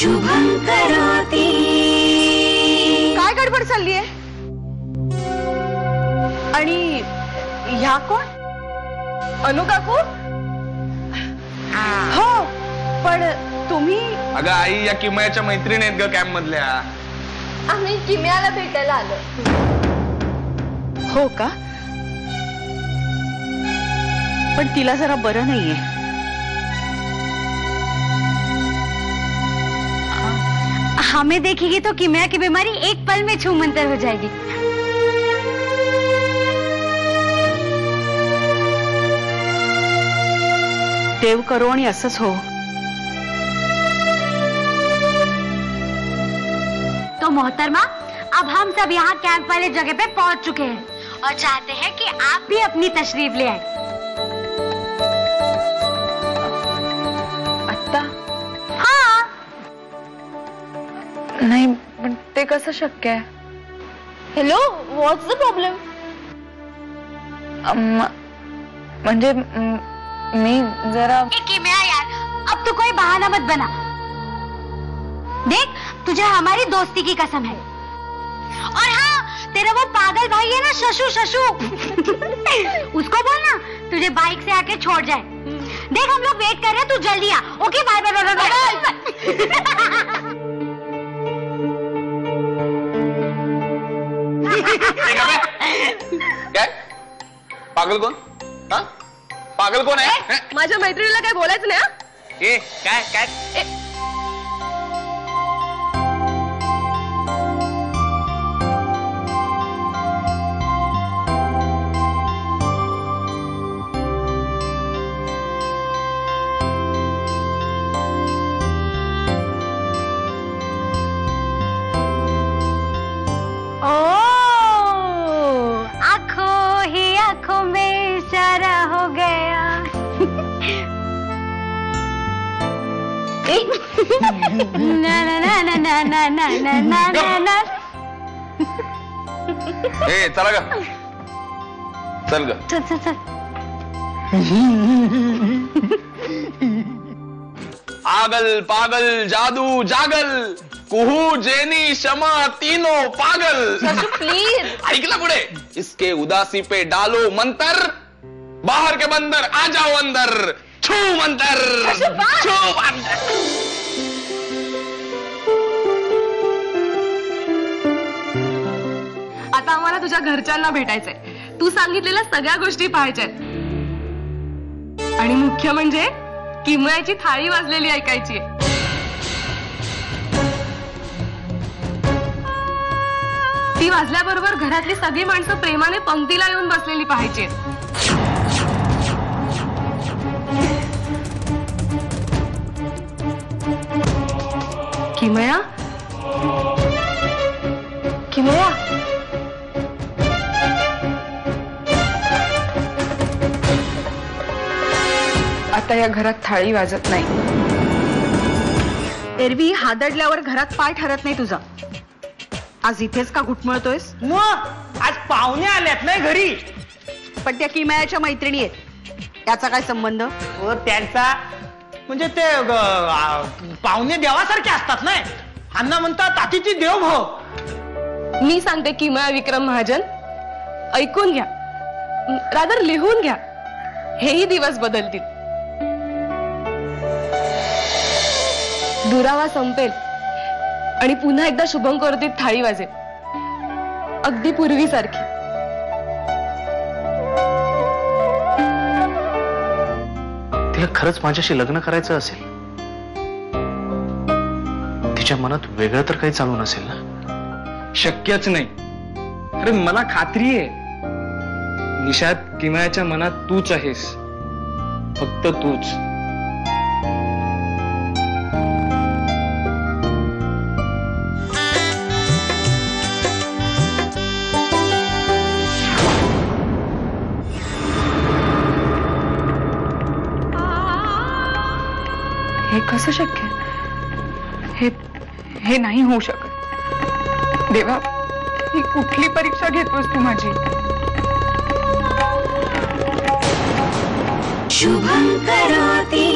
शुभं करोति। काय गडबड चाललीये? आणि ह्या कोण? अनु काकू? हो, पण तुम्ही? अगं आई, या किमयाच्या मैत्रिणी आहेत ग कॅम्प मधल्या. आम्ही किमयाला भेटायला आलो. हो का? पण तिला जरा बरं नाहीये. हमें देखेगी तो किमया की बीमारी एक पल में छूमंतर हो जाएगी। देव करो आणि असंच हो. तो मोहतरमा, अब हम सब यहाँ कैंप वाले जगह पे पहुँच चुके हैं और चाहते हैं कि आप भी अपनी तशरीफ ले आए। आत्ता? हाँ, नाही, पण ते कसं शक्य आहे? Hello, what's the problem? म्हणजे मी जरा. किमया यार, अब तो कोई बहाना मत बना. देख, तुझे हमारी दोस्ती की कसम है. और हाँ, तेरा वो पागल भाई है ना, शशु शशु उसको बोलना तुझे बाइक से आके छोड़ जाए. देख, हम लोग वेट कर रहे हैं, तू जल्दी आ. Okay, bye bye bye bye. काय पागल कोण? हा, पागल कोण आहे? माझ्या मैत्रिणीला काय बोलायचं नाही. ए, काय काय? आंखों में इशारा हो गया. ना ना ना ना ना ना ना ना ना ना ना. ए, चला ग, चल ग. चल चल चल. आगल पागल जादू जागल, कुहू जेनी शमा तीनों पागल. प्लीज ऐकला पुढे? इसके उदासी पे डालो मंतर, बाहर के बंदर आ जाओ अंदर. छू मंतर, छू मंतर. आता आम्हाला तुझ्या घरच्यांना भेटायचंय. तू सांगितलेल्या सगळ्या गोष्टी पाहायच्यात. आणि मुख्य म्हणजे किमयाची थाळी वाजलेली ऐकायची. ती वाजल्याबरोबर घरातली सगळी माणसं प्रेमाने पंक्तीला येऊन बसलेली पाहायची. किमया, किमया. आता या घरात थाळी वाजत नाही. एरवी हादडल्यावर घरात पाय ठरत नाही तुझा. आज इथेच का घुटमळतोयस? आज पाहुणे आल्यात नाही घरी. पण त्या किमयाच्या मैत्रिणी आहेत, त्याचा काय संबंध? त्यांचा म्हणजे ते पाहुणे देवासारखे असतात नाही. अण्णा म्हणतात अतिथी देव भाव. मी सांगते किमया विक्रम महाजन, ऐकून घ्या, रादर लिहून घ्या. हेही दिवस बदलतील. दुरावा संपेल आणि पुन्हा एकदा शुभंकरोतीत थाळी वाजेल, अगदी पूर्वीसारखी. तिला खरंच माझ्याशी लग्न करायचं असेल, तिच्या मनात वेगळं तर काही चालू नसेल ना? शक्यच नाही. अरे मला खात्री आहे, निशात किमयाच्या मनात तूच आहेस, फक्त तूच. हे कसं शक्य? हे नाही होऊ शकत. देवा, ही कुठली परीक्षा घेतोस तू माझी? शुभं करोति.